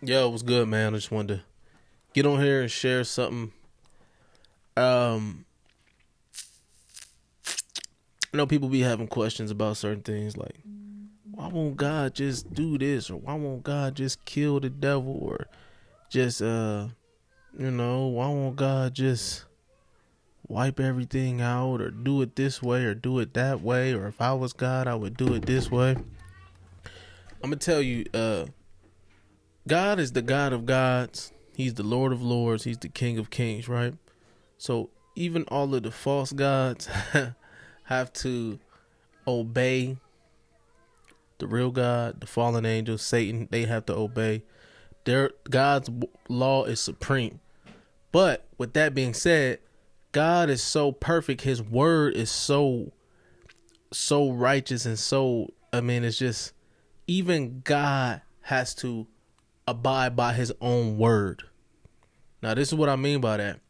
Yo, it was good, man. I just wanted to get on here and share something. Um, I know people be having questions about certain things like, why won't God just do this, or why won't God just kill the devil, or just why won't God just wipe everything out, or do it this way, or do it that way, or if I was God, I would do it this way. I'm gonna tell you, God is the God of gods. He's the Lord of lords. He's the King of kings, right? So even all of the false gods have to obey the real God, the fallen angels, Satan. They have to obey. God's law is supreme. But with that being said, God is so perfect. His word is so righteous and it's just even God has to abide by his own word. Now, this is what I mean by that.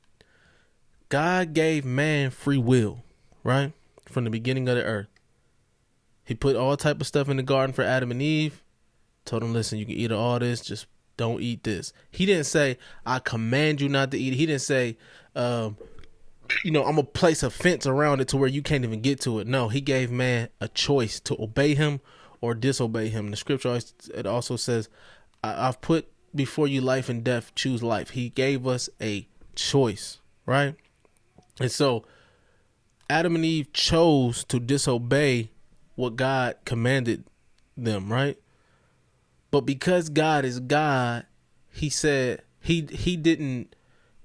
God gave man free will, right? From the beginning of the earth. He put all type of stuff in the garden for Adam and Eve. Told them, listen, you can eat all this, just don't eat this. He didn't say, I command you not to eat it. He didn't say, I'm going to place a fence around it to where you can't even get to it. No, he gave man a choice to obey him or disobey him. The scripture, it also says, I've put before you life and death, choose life. He gave us a choice, right? And so Adam and Eve chose to disobey what God commanded them, right? But because God is God, he said he didn't,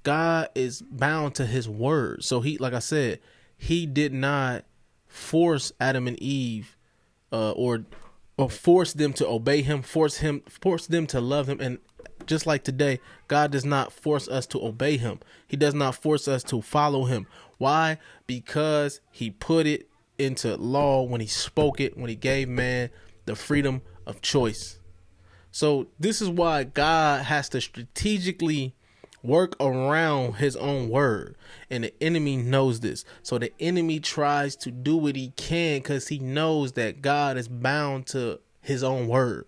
God is bound to his word. So like I said, he did not force Adam and Eve or force them to obey him, force them to love him. And just like today, God does not force us to obey him. He does not force us to follow him. Why? Because he put it into law when he spoke it, when he gave man the freedom of choice. So this is why God has to strategically work around his own word. And the enemy knows this. So the enemy tries to do what he can because he knows that God is bound to his own word.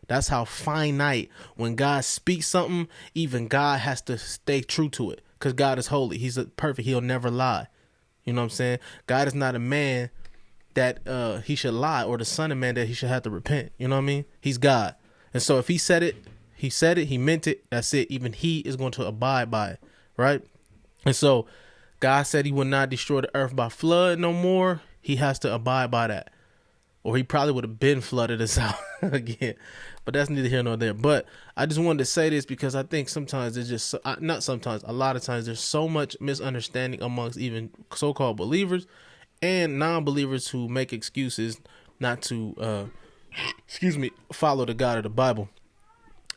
That's how finite. When God speaks something, even God has to stay true to it because God is holy. He's perfect. He'll never lie. You know what I'm saying? God is not a man that he should lie, or the son of man that he should have to repent. You know what I mean? He's God. And so if he said it, he meant it. That's it. Even he is going to abide by it, right? And so God said he would not destroy the earth by flood no more. He has to abide by that. Or he probably would have been flooded us out again. But that's neither here nor there. But I just wanted to say this because I think sometimes there's just, not sometimes, a lot of times there's so much misunderstanding amongst even so-called believers and non-believers who make excuses not to, follow the God of the Bible.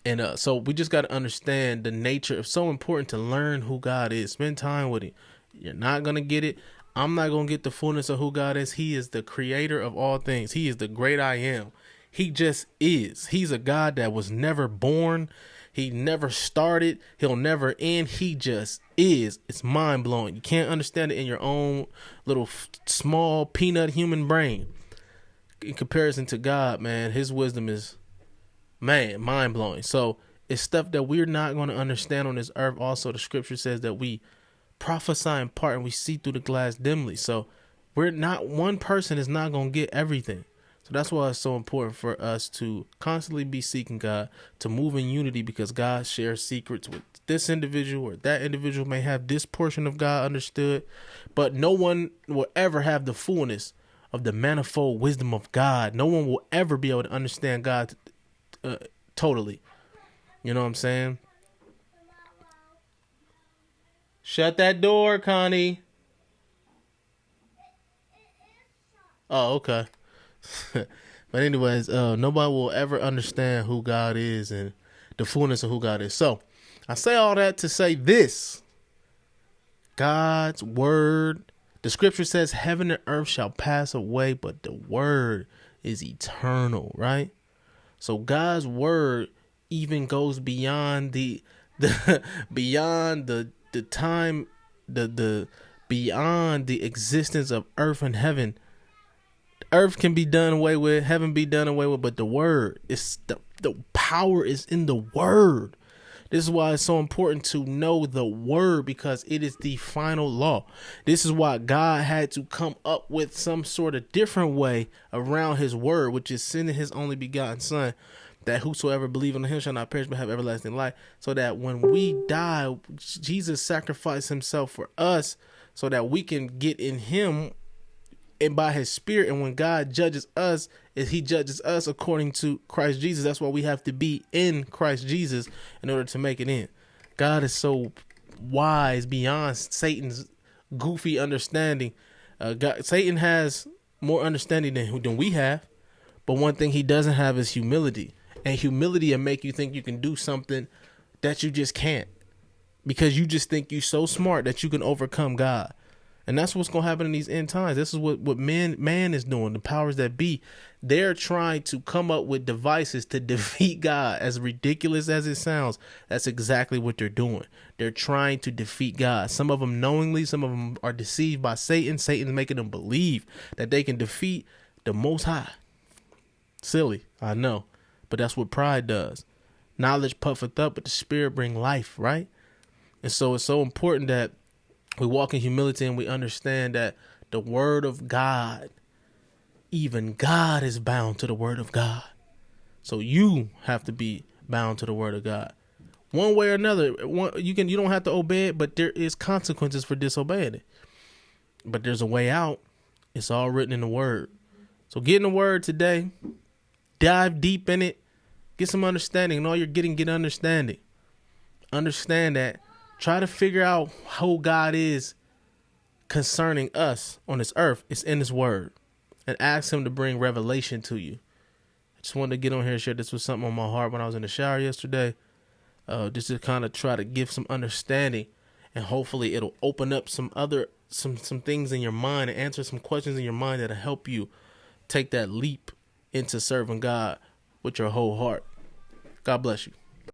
And so we just got to understand the nature. It's so important to learn who God is. Spend time with him. You're not going to get it. I'm not going to get the fullness of who God is. He is the creator of all things. He is the great I am. He just is. He's a God that was never born. He never started. He'll never end. He just is. It's mind blowing. You can't understand it in your own little small peanut human brain. In comparison to God, man, his wisdom is, man, mind blowing. So it's stuff that we're not going to understand on this earth. Also, the scripture says that we prophesy in part and we see through the glass dimly. So one person is not going to get everything. So that's why it's so important for us to constantly be seeking God, to move in unity, because God shares secrets with this individual, or that individual may have this portion of God understood, but no one will ever have the fullness of the manifold wisdom of God. No one will ever be able to understand God totally. You know what I'm saying? Shut that door, Connie. Oh, okay. But anyways, nobody will ever understand who God is and the fullness of who God is. So I say all that to say this: God's word, the scripture says heaven and earth shall pass away, but the word is eternal, right? So God's word even goes beyond the beyond the time, the beyond the existence of earth and heaven. Earth can be done away with, heaven be done away with, but the word is the power is in the word. This is why it's so important to know the word, because it is the final law. This is why God had to come up with some sort of different way around his word, which is sending his only begotten son, that whosoever believe in him shall not perish but have everlasting life. So that when we die, Jesus sacrificed himself for us so that we can get in him and by his spirit. And when God judges us, he judges us according to Christ Jesus. That's why we have to be in Christ Jesus in order to make it in. God is so wise beyond Satan's goofy understanding. Satan has more understanding than we have, but one thing he doesn't have is humility. And humility will make you think you can do something that you just can't, because you just think you're so smart that you can overcome God. And that's what's going to happen in these end times. This is what man is doing. The powers that be, they're trying to come up with devices to defeat God. As ridiculous as it sounds, that's exactly what they're doing. They're trying to defeat God. Some of them knowingly, some of them are deceived by Satan. Satan's making them believe that they can defeat the Most High. Silly, I know, but that's what pride does. Knowledge puffeth up, but the spirit bring life, right? And so it's so important that we walk in humility and we understand that the word of God, even God is bound to the word of God. So you have to be bound to the word of God. One way or another, you don't have to obey it, but there is consequences for disobeying it. But there's a way out. It's all written in the word. So get in the word today. Dive deep in it. Get some understanding. And all you're getting, get understanding. Understand that. Try to figure out who God is concerning us on this earth. It's in his word. And ask him to bring revelation to you. I just wanted to get on here and share this was something on my heart when I was in the shower yesterday. Just to kind of try to give some understanding. And hopefully it'll open up some things in your mind and answer some questions in your mind that'll help you take that leap into serving God with your whole heart. God bless you.